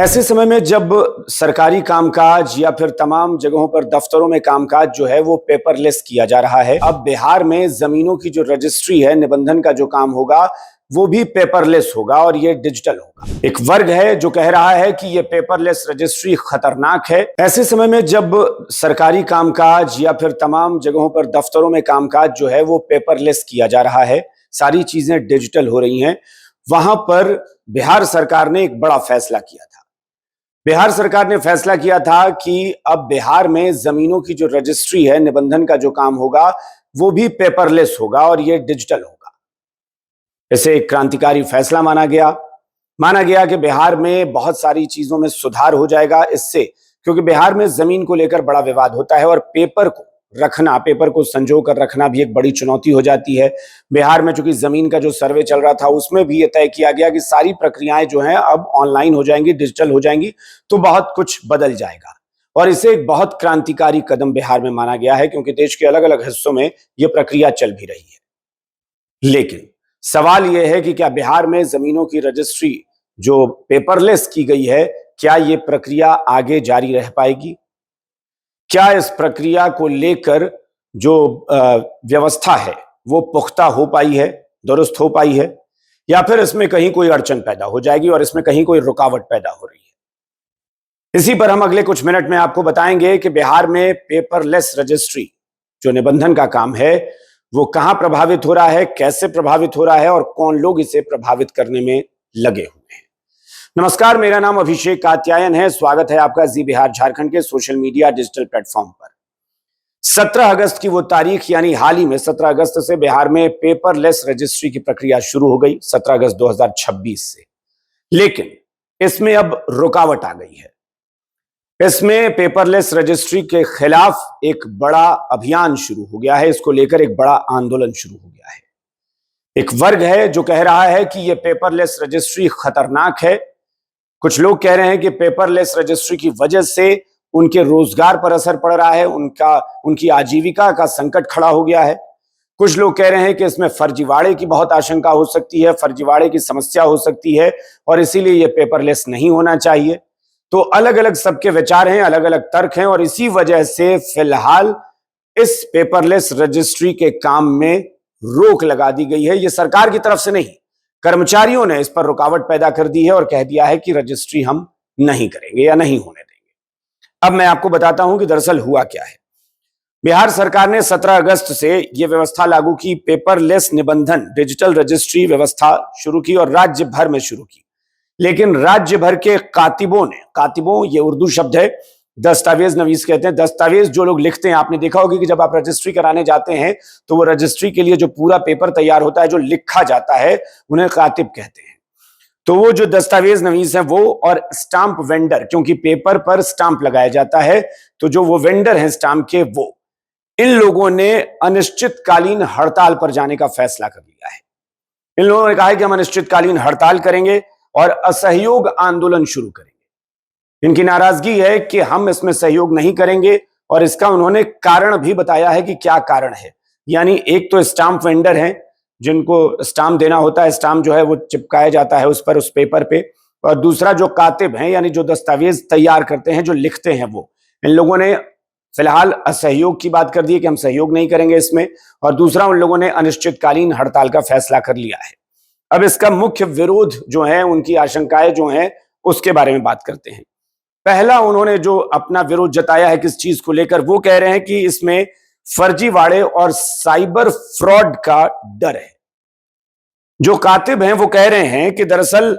ऐसे समय में जब सरकारी कामकाज या फिर तमाम जगहों पर दफ्तरों में कामकाज जो है वो पेपरलेस किया जा रहा है। अब बिहार में जमीनों की जो रजिस्ट्री है, निबंधन का जो काम होगा वो भी पेपरलेस होगा और ये डिजिटल होगा। एक वर्ग है जो कह रहा है कि ये पेपरलेस रजिस्ट्री खतरनाक है। ऐसे समय में जब सरकारी कामकाज या फिर तमाम जगहों पर दफ्तरों में कामकाज जो है वो पेपरलेस किया जा रहा है, सारी चीजें डिजिटल हो रही हैं, वहां पर बिहार सरकार ने एक बड़ा फैसला किया था। बिहार सरकार ने फैसला किया था कि अब बिहार में जमीनों की जो रजिस्ट्री है, निबंधन का जो काम होगा वो भी पेपरलेस होगा और ये डिजिटल होगा। इसे एक क्रांतिकारी फैसला माना गया कि बिहार में बहुत सारी चीजों में सुधार हो जाएगा इससे, क्योंकि बिहार में जमीन को लेकर बड़ा विवाद होता है और पेपर को संजो कर रखना भी एक बड़ी चुनौती हो जाती है। बिहार में चूंकि जमीन का जो सर्वे चल रहा था उसमें भी ये तय किया गया कि सारी प्रक्रियाएं जो हैं अब ऑनलाइन हो जाएंगी, डिजिटल हो जाएंगी, तो बहुत कुछ बदल जाएगा। और इसे एक बहुत क्रांतिकारी कदम बिहार में माना गया है, क्योंकि देश के अलग अलग हिस्सों में यह प्रक्रिया चल भी रही है। लेकिन सवाल यह है कि क्या बिहार में जमीनों की रजिस्ट्री जो पेपरलेस की गई है, क्या यह प्रक्रिया आगे जारी रह पाएगी? क्या इस प्रक्रिया को लेकर जो व्यवस्था है वो पुख्ता हो पाई है, दुरुस्त हो पाई है, या फिर इसमें कहीं कोई अड़चन पैदा हो जाएगी और इसमें कहीं कोई रुकावट पैदा हो रही है? इसी पर हम अगले कुछ मिनट में आपको बताएंगे कि बिहार में पेपरलेस रजिस्ट्री जो निबंधन का काम है वो कहां प्रभावित हो रहा है, कैसे प्रभावित हो रहा है और कौन लोग इसे प्रभावित करने में लगे हुए हैं। नमस्कार, मेरा नाम अभिषेक कात्यायन है। स्वागत है आपका जी बिहार झारखंड के सोशल मीडिया डिजिटल प्लेटफॉर्म पर। 17 अगस्त की वो तारीख, यानी हाल ही में 17 अगस्त से बिहार में पेपरलेस रजिस्ट्री की प्रक्रिया शुरू हो गई, 17 अगस्त 2026 से। लेकिन इसमें अब रुकावट आ गई है। इसमें पेपरलेस रजिस्ट्री के खिलाफ एक बड़ा अभियान शुरू हो गया है, इसको लेकर एक बड़ा आंदोलन शुरू हो गया है। एक वर्ग है जो कह रहा है कि यह पेपरलेस रजिस्ट्री खतरनाक है। कुछ लोग कह रहे हैं कि पेपरलेस रजिस्ट्री की वजह से उनके रोजगार पर असर पड़ रहा है, उनकी आजीविका का संकट खड़ा हो गया है। कुछ लोग कह रहे हैं कि इसमें फर्जीवाड़े की बहुत आशंका हो सकती है, फर्जीवाड़े की समस्या हो सकती है और इसीलिए यह पेपरलेस नहीं होना चाहिए। तो अलग अलग सबके विचार हैं, अलग अलग तर्क हैं और इसी वजह से फिलहाल इस पेपरलेस रजिस्ट्री के काम में रोक लगा दी गई है। यह सरकार की तरफ से नहीं, कर्मचारियों ने इस पर रुकावट पैदा कर दी है और कह दिया है कि रजिस्ट्री हम नहीं करेंगे या नहीं होने देंगे। अब मैं आपको बताता हूं कि दरअसल हुआ क्या है। बिहार सरकार ने 17 अगस्त से यह व्यवस्था लागू की, पेपरलेस निबंधन डिजिटल रजिस्ट्री व्यवस्था शुरू की और राज्य भर में शुरू की। लेकिन राज्य भर के कातिबों ये उर्दू शब्द है, दस्तावेज नवीस कहते हैं। दस्तावेज जो लोग लिखते हैं, आपने देखा होगा कि जब आप रजिस्ट्री कराने जाते हैं तो वो रजिस्ट्री के लिए जो पूरा पेपर तैयार होता है, जो लिखा जाता है, उन्हें कातिब कहते हैं। तो वो जो दस्तावेज नवीस है वो, और स्टाम्प वेंडर, क्योंकि पेपर पर स्टाम्प लगाया जाता है, तो जो वो वेंडर हैं स्टाम्प के, वो इन लोगों ने अनिश्चितकालीन हड़ताल पर जाने का फैसला कर लिया है। इन लोगों ने कहा है कि हम अनिश्चितकालीन हड़ताल करेंगे और असहयोग आंदोलन शुरू करेंगे। इनकी नाराजगी है कि हम इसमें सहयोग नहीं करेंगे और इसका उन्होंने कारण भी बताया है कि क्या कारण है। यानी एक तो स्टाम्प वेंडर हैं जिनको स्टाम्प देना होता है, स्टाम्प जो है वो चिपकाया जाता है उस पर, उस पेपर पे, और दूसरा जो कातिब हैं यानी जो दस्तावेज तैयार करते हैं, जो लिखते हैं, वो इन लोगों ने फिलहाल असहयोग की बात कर दी है कि हम सहयोग नहीं करेंगे इसमें, और दूसरा उन लोगों ने अनिश्चितकालीन हड़ताल का फैसला कर लिया है। अब इसका मुख्य विरोध जो है, उनकी आशंकाएं जो हैं, उसके बारे में बात करते हैं। पहला उन्होंने जो अपना विरोध जताया है किस चीज को लेकर, वो कह रहे हैं कि इसमें फर्जीवाड़े और साइबर फ्रॉड का डर है। जो कातिब हैं वो कह रहे हैं कि दरअसल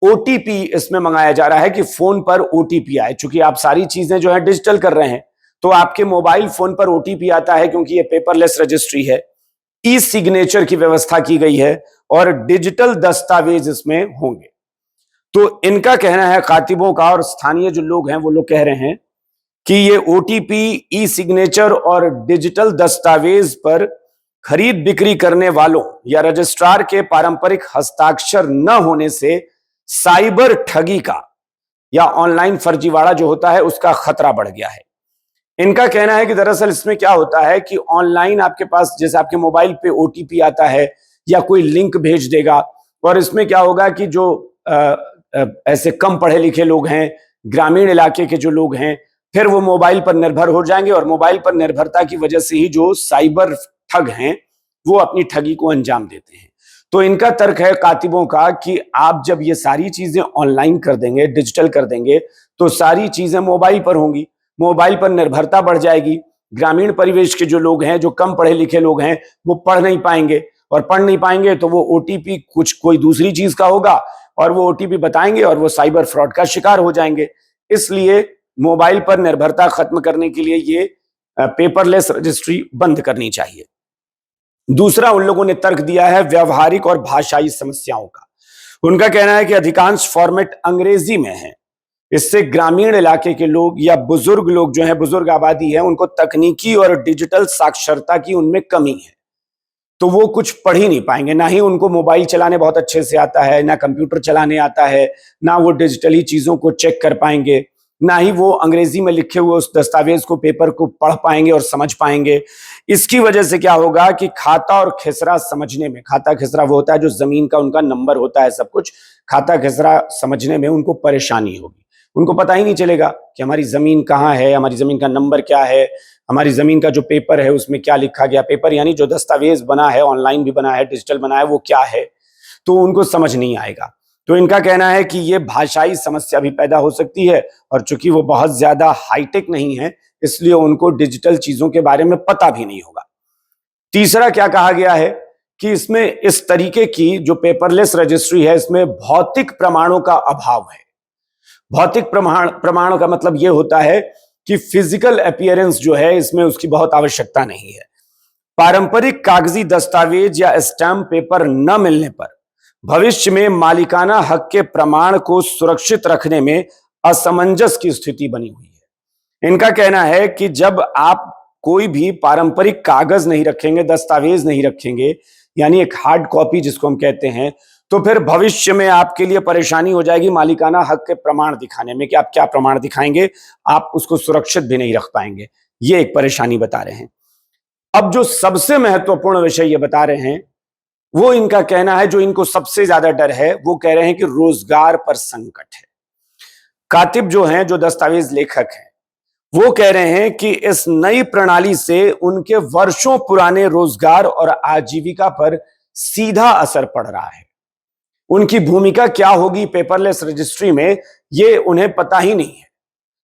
ओटीपी इसमें मंगाया जा रहा है कि फोन पर ओटीपी आए। चूंकि आप सारी चीजें जो है डिजिटल कर रहे हैं तो आपके मोबाइल फोन पर ओटीपी आता है, क्योंकि ये पेपरलेस रजिस्ट्री है। ई सिग्नेचर की व्यवस्था की गई है और डिजिटल दस्तावेज इसमें होंगे। तो इनका कहना है, कातिबों का, और स्थानीय जो लोग हैं वो लोग कह रहे हैं कि ये ओटीपी, ई सिग्नेचर और डिजिटल दस्तावेज पर खरीद बिक्री करने वालों या रजिस्ट्रार के पारंपरिक हस्ताक्षर न होने से साइबर ठगी का या ऑनलाइन फर्जीवाड़ा जो होता है उसका खतरा बढ़ गया है। इनका कहना है कि दरअसल इसमें क्या होता है कि ऑनलाइन आपके पास, जैसे आपके मोबाइल पे ओटीपी आता है या कोई लिंक भेज देगा, और इसमें क्या होगा कि जो ऐसे कम पढ़े लिखे लोग हैं, ग्रामीण इलाके के जो लोग हैं, फिर वो मोबाइल पर निर्भर हो जाएंगे और मोबाइल पर निर्भरता की वजह से ही जो साइबर ठग हैं वो अपनी ठगी को अंजाम देते हैं। तो इनका तर्क है कातिबों का कि आप जब ये सारी चीजें ऑनलाइन कर देंगे, डिजिटल कर देंगे, तो सारी चीजें मोबाइल पर होंगी, मोबाइल पर निर्भरता बढ़ जाएगी। ग्रामीण परिवेश के जो लोग हैं, जो कम पढ़े लिखे लोग हैं, वो पढ़ नहीं पाएंगे, और पढ़ नहीं पाएंगे तो वो ओटीपी कुछ कोई दूसरी चीज का होगा और वो ओटीपी बताएंगे और वो साइबर फ्रॉड का शिकार हो जाएंगे। इसलिए मोबाइल पर निर्भरता खत्म करने के लिए ये पेपरलेस रजिस्ट्री बंद करनी चाहिए। दूसरा उन लोगों ने तर्क दिया है व्यवहारिक और भाषाई समस्याओं का। उनका कहना है कि अधिकांश फॉर्मेट अंग्रेजी में है, इससे ग्रामीण इलाके के लोग या बुजुर्ग लोग जो है, बुजुर्ग आबादी है, उनको तकनीकी और डिजिटल साक्षरता की उनमें कमी है, तो वो कुछ पढ़ ही नहीं पाएंगे। ना ही उनको मोबाइल चलाने बहुत अच्छे से आता है, ना कंप्यूटर चलाने आता है, ना वो डिजिटली चीजों को चेक कर पाएंगे, ना ही वो अंग्रेजी में लिखे हुए उस दस्तावेज को, पेपर को पढ़ पाएंगे और समझ पाएंगे। इसकी वजह से क्या होगा कि खाता और खसरा समझने में, खाता खसरा वो होता है जो जमीन का उनका नंबर होता है, सब कुछ, खाता खसरा समझने में उनको परेशानी होगी। उनको पता ही नहीं चलेगा कि हमारी जमीन कहाँ है, हमारी जमीन का नंबर क्या है, हमारी जमीन का जो पेपर है उसमें क्या लिखा गया, पेपर यानी जो दस्तावेज बना है, ऑनलाइन भी बना है, डिजिटल बना है, वो क्या है, तो उनको समझ नहीं आएगा। तो इनका कहना है कि ये भाषाई समस्या भी पैदा हो सकती है, और चूंकि वो बहुत ज्यादा हाईटेक नहीं है इसलिए उनको डिजिटल चीजों के बारे में पता भी नहीं होगा। तीसरा क्या कहा गया है कि इसमें, इस तरीके की जो पेपरलेस रजिस्ट्री है, इसमें भौतिक प्रमाणों का अभाव है। भौतिक प्रमाण का मतलब यह होता है कि फिजिकल अपीयरेंस जो है इसमें उसकी बहुत आवश्यकता नहीं है। पारंपरिक कागजी दस्तावेज या स्टैम्प पेपर न मिलने पर भविष्य में मालिकाना हक के प्रमाण को सुरक्षित रखने में असमंजस की स्थिति बनी हुई है। इनका कहना है कि जब आप कोई भी पारंपरिक कागज नहीं रखेंगे, दस्तावेज नहीं रखेंगे, यानी एक हार्ड कॉपी जिसको हम कहते हैं, तो फिर भविष्य में आपके लिए परेशानी हो जाएगी मालिकाना हक के प्रमाण दिखाने में कि आप क्या प्रमाण दिखाएंगे, आप उसको सुरक्षित भी नहीं रख पाएंगे। ये एक परेशानी बता रहे हैं। अब जो सबसे महत्वपूर्ण विषय ये बता रहे हैं, वो इनका कहना है, जो इनको सबसे ज्यादा डर है, वो कह रहे हैं कि रोजगार पर संकट है। कातिब जो हैं, जो दस्तावेज लेखक हैं, वो कह रहे हैं कि इस नई प्रणाली से उनके वर्षों पुराने रोजगार और आजीविका पर सीधा असर पड़ रहा है। उनकी भूमिका क्या होगी पेपरलेस रजिस्ट्री में, ये उन्हें पता ही नहीं है।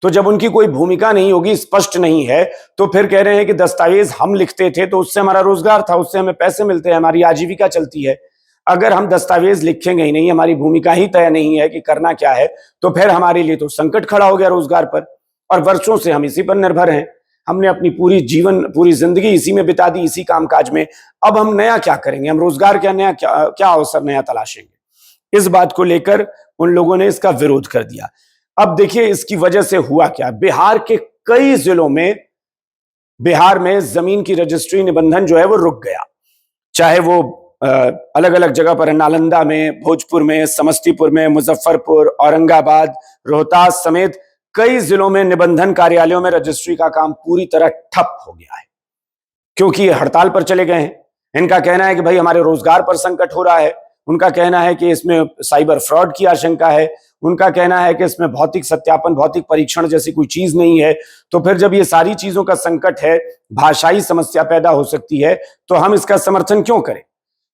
तो जब उनकी कोई भूमिका नहीं होगी, स्पष्ट नहीं है, तो फिर कह रहे हैं कि दस्तावेज हम लिखते थे तो उससे हमारा रोजगार था, उससे हमें पैसे मिलते हैं, हमारी आजीविका चलती है। अगर हम दस्तावेज लिखेंगे ही नहीं, हमारी भूमिका ही तय नहीं है कि करना क्या है, तो फिर हमारे लिए तो संकट खड़ा हो गया रोजगार पर, और वर्षों से हम इसी पर निर्भर हैं। हमने अपनी पूरी जिंदगी इसी में बिता दी, इसी कामकाज में। अब हम नया क्या करेंगे, हम रोजगार क्या नया, क्या अवसर नया तलाशेंगे। इस बात को लेकर उन लोगों ने इसका विरोध कर दिया। अब देखिए इसकी वजह से हुआ क्या। बिहार के कई जिलों में, बिहार में जमीन की रजिस्ट्री निबंधन जो है वो रुक गया। चाहे वो अलग अलग जगह पर है, नालंदा में, भोजपुर में, समस्तीपुर में, मुजफ्फरपुर, औरंगाबाद, रोहतास समेत कई जिलों में निबंधन कार्यालयों में रजिस्ट्री का काम पूरी तरह ठप हो गया है, क्योंकि ये हड़ताल पर चले गए हैं। इनका कहना है कि भाई हमारे रोजगार पर संकट हो रहा है। उनका कहना है कि इसमें साइबर फ्रॉड की आशंका है। उनका कहना है कि इसमें भौतिक सत्यापन, भौतिक परीक्षण जैसी कोई चीज नहीं है। तो फिर जब ये सारी चीजों का संकट है, भाषाई समस्या पैदा हो सकती है, तो हम इसका समर्थन क्यों करें।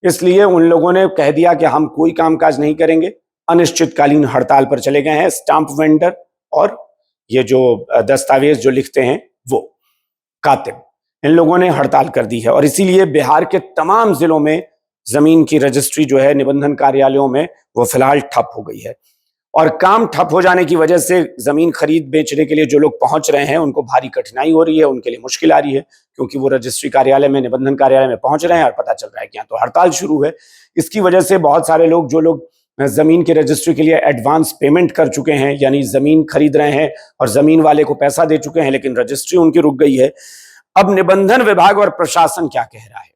इसलिए उन लोगों ने कह दिया कि हम कोई कामकाज नहीं करेंगे, अनिश्चितकालीन हड़ताल पर चले गए हैं। स्टाम्प वेंडर और ये जो दस्तावेज जो लिखते हैं वो कातिब, इन लोगों ने हड़ताल कर दी है। और इसीलिए बिहार के तमाम जिलों में जमीन की रजिस्ट्री जो है निबंधन कार्यालयों में वो फिलहाल ठप हो गई है। और काम ठप हो जाने की वजह से जमीन खरीद बेचने के लिए जो लोग पहुंच रहे हैं उनको भारी कठिनाई हो रही है, उनके लिए मुश्किल आ रही है, क्योंकि वो रजिस्ट्री कार्यालय में, निबंधन कार्यालय में पहुंच रहे हैं और पता चल रहा है कि यहाँ तो हड़ताल शुरू है। इसकी वजह से बहुत सारे लोग, जो लोग जमीन की रजिस्ट्री के लिए एडवांस पेमेंट कर चुके हैं, यानी जमीन खरीद रहे हैं और जमीन वाले को पैसा दे चुके हैं, लेकिन रजिस्ट्री उनकी रुक गई है। अब निबंधन विभाग और प्रशासन क्या कह रहा है।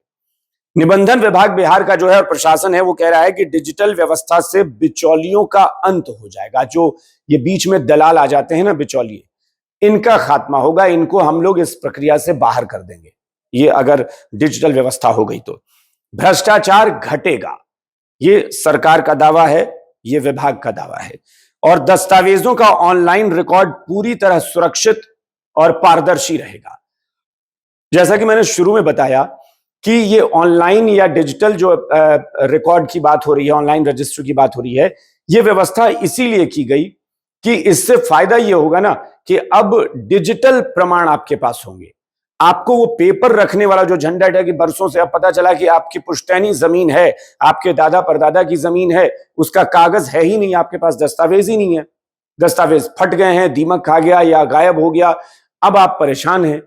निबंधन विभाग बिहार का जो है और प्रशासन है, वो कह रहा है कि डिजिटल व्यवस्था से बिचौलियों का अंत हो जाएगा। जो ये बीच में दलाल आ जाते हैं ना, बिचौलिए, इनका खात्मा होगा। इनको हम लोग इस प्रक्रिया से बाहर कर देंगे, ये अगर डिजिटल व्यवस्था हो गई तो। भ्रष्टाचार घटेगा, ये सरकार का दावा है, ये विभाग का दावा है। और दस्तावेजों का ऑनलाइन रिकॉर्ड पूरी तरह सुरक्षित और पारदर्शी रहेगा। जैसा कि मैंने शुरू में बताया कि ये ऑनलाइन या डिजिटल जो रिकॉर्ड की बात हो रही है, ऑनलाइन रजिस्टर की बात हो रही है, ये व्यवस्था इसीलिए की गई कि इससे फायदा ये होगा ना कि अब डिजिटल प्रमाण आपके पास होंगे। आपको वो पेपर रखने वाला जो झंझट है कि बरसों से अब पता चला कि आपकी पुश्तैनी जमीन है, आपके दादा परदादा की जमीन है, उसका कागज है ही नहीं, आपके पास दस्तावेज ही नहीं है, दस्तावेज फट गए हैं, दीमक खा गया या गायब हो गया, अब आप परेशान हैं।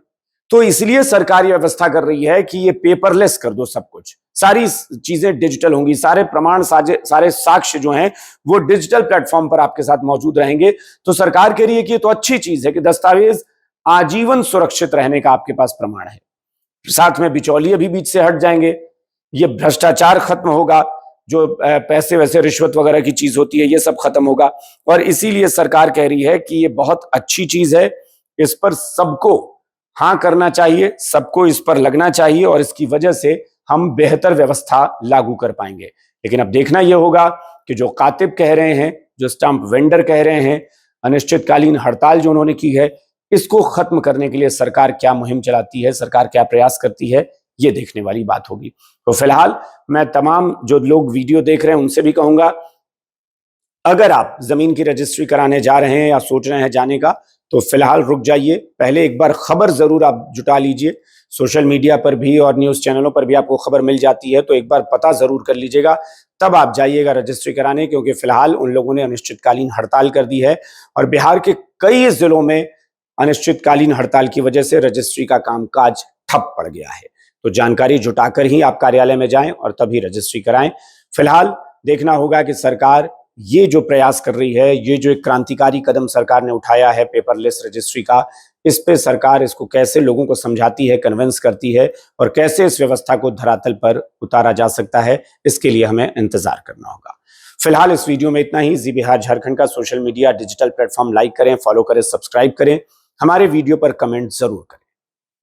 तो इसलिए सरकार ये व्यवस्था कर रही है कि ये पेपरलेस कर दो सब कुछ, सारी चीजें डिजिटल होंगी, सारे प्रमाण सारे साक्ष्य जो हैं वो डिजिटल प्लेटफॉर्म पर आपके साथ मौजूद रहेंगे। तो सरकार कह रही है कि ये तो अच्छी चीज है कि दस्तावेज आजीवन सुरक्षित रहने का आपके पास प्रमाण है। साथ में बिचौलिए भी बीच से हट जाएंगे, ये भ्रष्टाचार खत्म होगा, जो पैसे वैसे रिश्वत वगैरह की चीज होती है ये सब खत्म होगा। और इसीलिए सरकार कह रही है कि ये बहुत अच्छी चीज है, इस पर सबको हाँ करना चाहिए, सबको इस पर लगना चाहिए और इसकी वजह से हम बेहतर व्यवस्था लागू कर पाएंगे। लेकिन अब देखना यह होगा कि जो कातिब कह रहे हैं, जो स्टाम्प वेंडर कह रहे हैं, अनिश्चितकालीन हड़ताल जो उन्होंने की है, इसको खत्म करने के लिए सरकार क्या मुहिम चलाती है, सरकार क्या प्रयास करती है, ये देखने वाली बात होगी। तो फिलहाल मैं तमाम जो लोग वीडियो देख रहे हैं उनसे भी कहूंगा, अगर आप जमीन की रजिस्ट्री कराने जा रहे हैं या सोच रहे हैं जाने का, तो फिलहाल रुक जाइए, पहले एक बार खबर जरूर आप जुटा लीजिए। सोशल मीडिया पर भी और न्यूज चैनलों पर भी आपको खबर मिल जाती है, तो एक बार पता जरूर कर लीजिएगा, तब आप जाइएगा रजिस्ट्री कराने, क्योंकि फिलहाल उन लोगों ने अनिश्चितकालीन हड़ताल कर दी है और बिहार के कई जिलों में अनिश्चितकालीन हड़ताल की वजह से रजिस्ट्री का कामकाज ठप पड़ गया है। तो जानकारी जुटाकर ही आप कार्यालय में जाएं और तभी रजिस्ट्री कराएं। फिलहाल देखना होगा कि सरकार ये जो प्रयास कर रही है, ये जो एक क्रांतिकारी कदम सरकार ने उठाया है पेपरलेस रजिस्ट्री का, इस पे सरकार इसको कैसे लोगों को समझाती है, कन्विंस करती है और कैसे इस व्यवस्था को धरातल पर उतारा जा सकता है, इसके लिए हमें इंतजार करना होगा। फिलहाल इस वीडियो में इतना ही। जी बिहार झारखंड का social media digital platform like करें, फॉलो करें, सब्सक्राइब करें, हमारे वीडियो पर कमेंट जरूर करें।